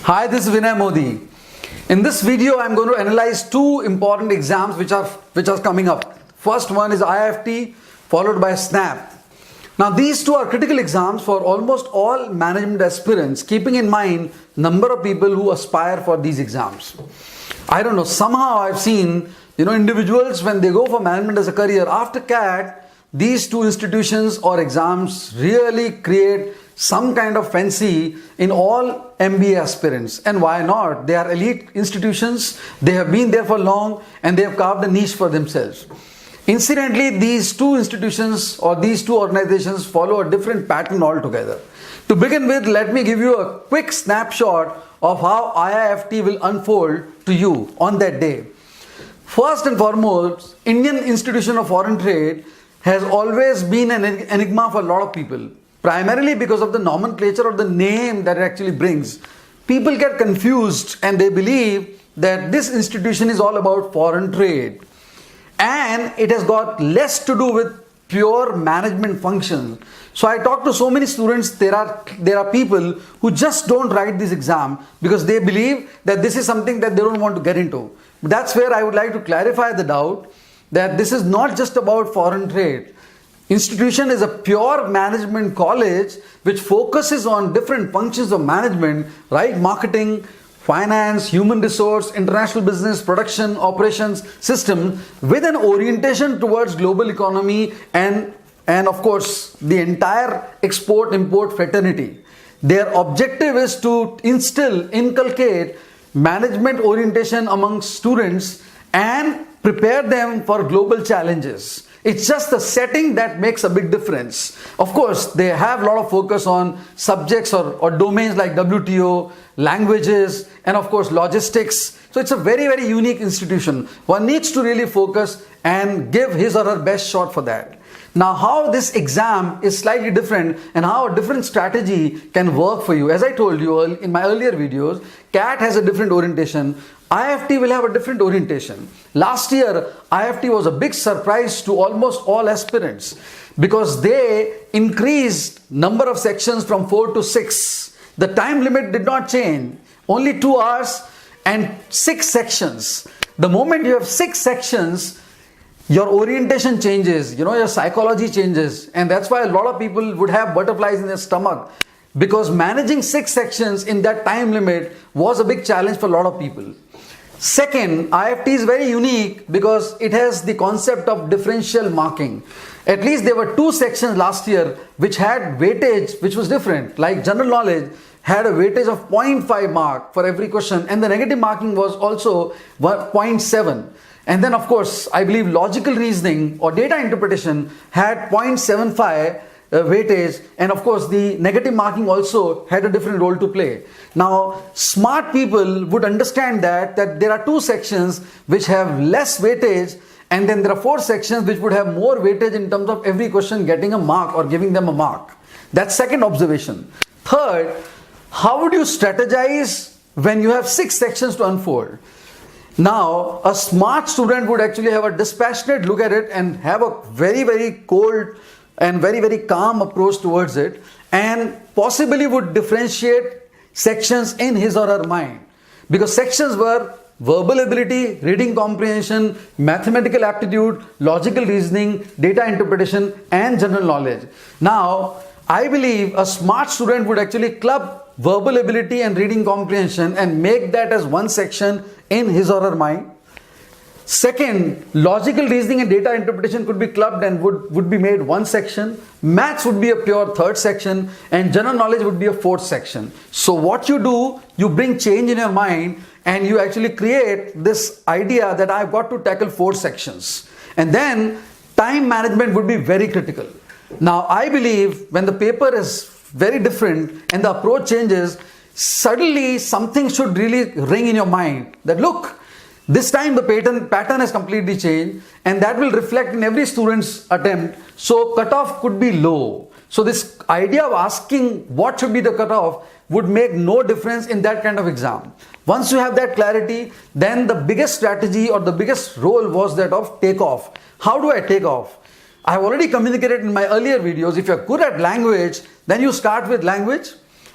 Hi, this is Vinay Modi. In this video, I'm going to analyze two important exams which are coming up. First one is IIFT, followed by SNAP. Now, these two are critical exams for almost all management aspirants, keeping in mind number of people who aspire for these exams. I don't know, somehow I've seen individuals when they go for management as a career after CAT, these two institutions or exams really create some kind of fancy in all MBA aspirants. And why not? They are elite institutions, they have been there for long and they have carved a niche for themselves. Incidentally, these two institutions or these two organizations follow a different pattern altogether. To begin with, let me give you a quick snapshot of how IIFT will unfold to you on that day. First and foremost, Indian Institution of Foreign Trade has always been an enigma for a lot of people, primarily because of the nomenclature or the name that it actually brings. People get confused and they believe that this institution is all about foreign trade and it has got less to do with pure management functions. So I talk to so many students, there are people who just don't write this exam because they believe that this is something that they don't want to get into. That's where I would like to clarify the doubt that this is not just about foreign trade. Institution is a pure management college which focuses on different functions of management, right? Marketing, finance, human resource, international business, production, operations, system, with an orientation towards global economy and of course the entire export-import fraternity. Their objective is to inculcate management orientation among students and prepare them for global challenges. It's just the setting that makes a big difference. Of course, they have a lot of focus on subjects or domains like WTO, languages, and of course logistics. So it's a very, very unique institution. One needs to really focus and give his or her best shot for that. Now, how this exam is slightly different and how a different strategy can work for you. As I told you in my earlier videos, CAT has a different orientation. IIFT will have a different orientation. Last year, IIFT was a big surprise to almost all aspirants because they increased number of sections from 4 to 6. The time limit did not change, only 2 hours and 6 sections. The moment you have 6 sections, your orientation changes, your psychology changes, and that's why a lot of people would have butterflies in their stomach because managing 6 sections in that time limit was a big challenge for a lot of people. Second, IIFT is very unique because it has the concept of differential marking. At least there were 2 sections last year which had weightage which was different, like general knowledge had a weightage of 0.5 mark for every question and the negative marking was also 0.7. And then of course, I believe logical reasoning or data interpretation had 0.75 weightage, and of course the negative marking also had a different role to play. Now, smart people would understand that there are 2 sections which have less weightage and then there are 4 sections which would have more weightage in terms of every question getting a mark or giving them a mark. That's second observation. Third, how would you strategize when you have 6 sections to unfold? Now, a smart student would actually have a dispassionate look at it and have a very, very cold and very, very calm approach towards it and possibly would differentiate sections in his or her mind. Because sections were verbal ability, reading comprehension, mathematical aptitude, logical reasoning, data interpretation and general knowledge. Now, I believe a smart student would actually club verbal ability and reading comprehension and make that as one section in his or her mind. Second, logical reasoning and data interpretation could be clubbed and would be made one section. Maths would be a pure third section and general knowledge would be a fourth section. So what you do, you bring change in your mind and you actually create this idea that I've got to tackle 4 sections. And then time management would be very critical. Now I believe when the paper is very different and the approach changes, suddenly something should really ring in your mind that look, this time the pattern has completely changed and that will reflect in every student's attempt. So cutoff could be low. So this idea of asking what should be the cutoff would make no difference in that kind of exam. Once you have that clarity, then the biggest strategy or the biggest role was that of takeoff. How do I take off? I have already communicated in my earlier videos, if you're good at language, then you start with language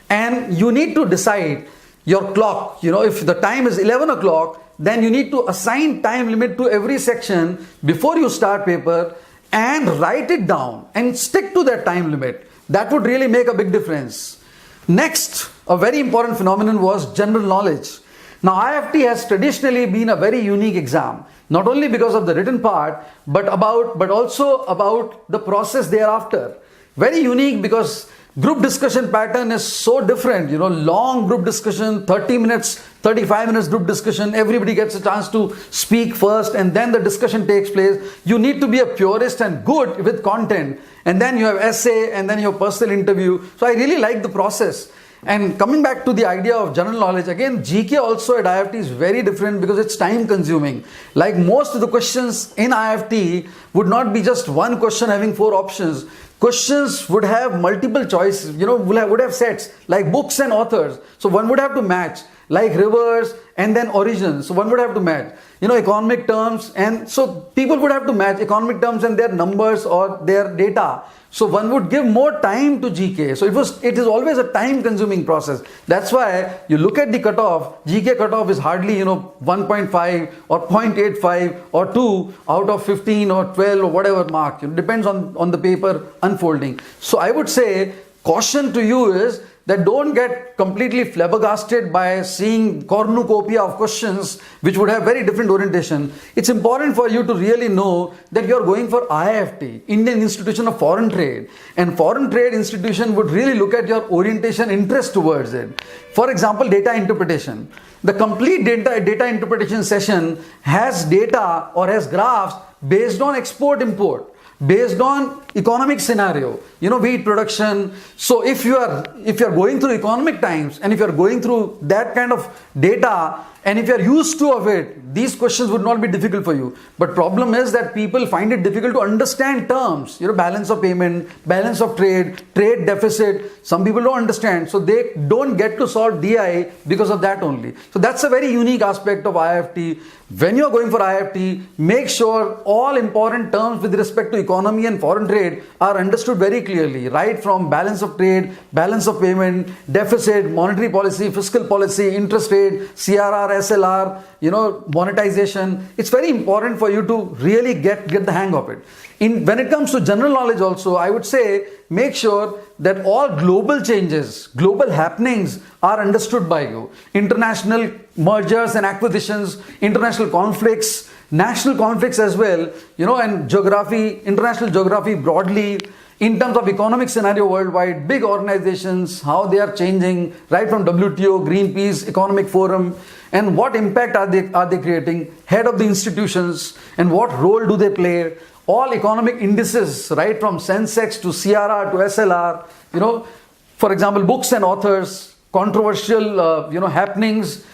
and you need to decide your clock. If the time is 11 o'clock, then you need to assign time limit to every section before you start paper and write it down and stick to that time limit. That would really make a big difference. Next, a very important phenomenon was general knowledge. Now, IIFT has traditionally been a very unique exam, not only because of the written part, but also about the process thereafter. Very unique because group discussion pattern is so different. Long group discussion, 30 minutes, 35 minutes group discussion, everybody gets a chance to speak first and then the discussion takes place. You need to be a purist and good with content, and then you have essay and then your personal interview. So I really like the process. And coming back to the idea of general knowledge, again, GK also at IIFT is very different because it's time consuming. Like most of the questions in IIFT would not be just one question having 4 options. Questions would have multiple choices, would have sets like books and authors. So one would have to match, like rivers and then origins. So one would have to match, economic terms. And so people would have to match economic terms and their numbers or their data. So one would give more time to GK. So it is always a time consuming process. That's why you look at the cutoff, GK cutoff is hardly, 1.5 or 0.85 or 2 out of 15 or 12 or whatever mark. It depends on the paper unfolding. So I would say caution to you is that don't get completely flabbergasted by seeing cornucopia of questions which would have very different orientation. It's important for you to really know that you're going for IIFT, Indian Institution of Foreign Trade, and foreign trade institution would really look at your orientation, interest towards it. For example, data interpretation. The complete data interpretation session has data or has graphs based on export-import, based on economic scenario, wheat production. So if you are going through economic times and if you are going through that kind of data and if you are used to of it, these questions would not be difficult for you. But problem is that people find it difficult to understand terms, balance of payment, balance of trade, trade deficit. Some people don't understand, so they don't get to solve DI because of that only. So that's a very unique aspect of IIFT. When you are going for IIFT, make sure all important terms with respect to economy and foreign trade are understood very clearly, right from balance of trade, balance of payment, deficit, monetary policy, fiscal policy, interest rate, CRR, SLR, monetization. It's very important for you to really get the hang of it. When it comes to general knowledge also, I would say make sure that all global changes, global happenings are understood by you. International mergers and acquisitions, international conflicts, national conflicts as well, and geography, international geography broadly, in terms of economic scenario worldwide, big organizations, how they are changing, right from WTO, Greenpeace, Economic Forum, and what impact are they creating, head of the institutions, and what role do they play, all economic indices, right from Sensex to CRR to SLR, for example, books and authors, controversial, happenings,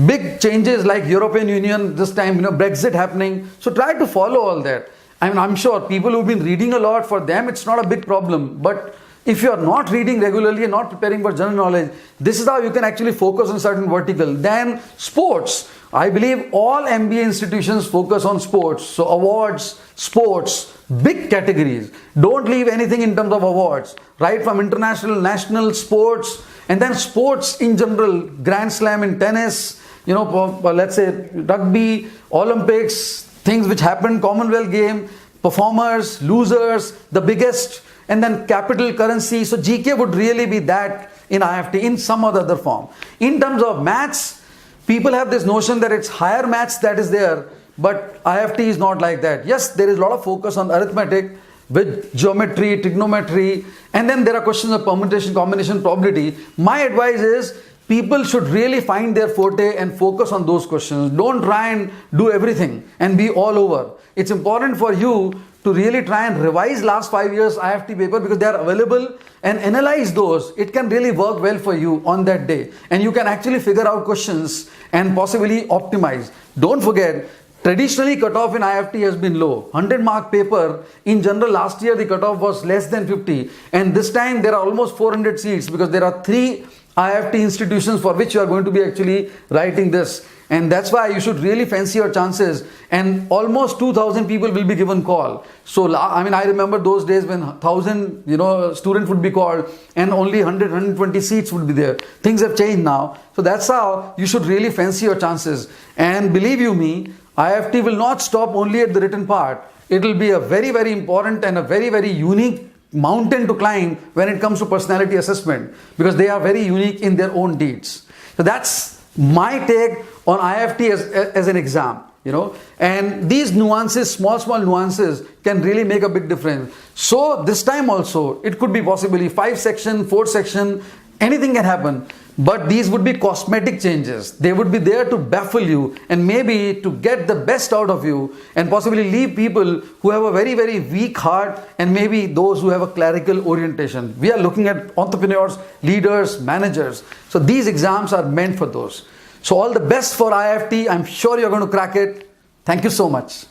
big changes like European Union this time, Brexit happening. So try to follow all that. I'm sure people who've been reading a lot, for them it's not a big problem. But if you are not reading regularly and not preparing for general knowledge, this is how you can actually focus on certain vertical. Then sports. I believe all MBA institutions focus on sports. So awards, sports, big categories. Don't leave anything in terms of awards, right from international, national, sports, and then sports in general, Grand Slam in tennis, let's say rugby, Olympics, things which happen, Commonwealth game, performers, losers, the biggest, and then capital currency. So GK would really be that in IIFT in some other form. In terms of maths, people have this notion that it's higher maths that is there, but IIFT is not like that. Yes, there is a lot of focus on arithmetic with geometry, trigonometry, and then there are questions of permutation, combination, probability. My advice is people should really find their forte and focus on those questions. Don't try and do everything and be all over. It's important for you to really try and revise last 5 years IIFT paper because they are available, and analyze those. It can really work well for you on that day. And you can actually figure out questions and possibly optimize. Don't forget, traditionally cutoff in IIFT has been low. 100 mark paper, in general last year the cutoff was less than 50. And this time there are almost 400 seats because there are 3 IIFT institutions for which you are going to be actually writing this. and that's why you should really fancy your chances. And almost 2,000 people will be given call. So I mean, I remember those days when 1,000 students would be called and only 100, 120 seats would be there. Things have changed now. So that's how you should really fancy your chances. And believe you me, IIFT will not stop only at the written part. It will be a very, very important and a very, very unique mountain to climb when it comes to personality assessment, because they are very unique in their own deeds. So that's my take on IIFT as an exam, and these nuances, small nuances, can really make a big difference. So this time also, it could be possibly 5 section, 4 section, anything can happen. But these would be cosmetic changes. They would be there to baffle you and maybe to get the best out of you, and possibly leave people who have a very, very weak heart, and maybe those who have a clerical orientation. We are looking at entrepreneurs, leaders, managers. So these exams are meant for those. So all the best for IIFT. I'm sure you're going to crack it. Thank you so much.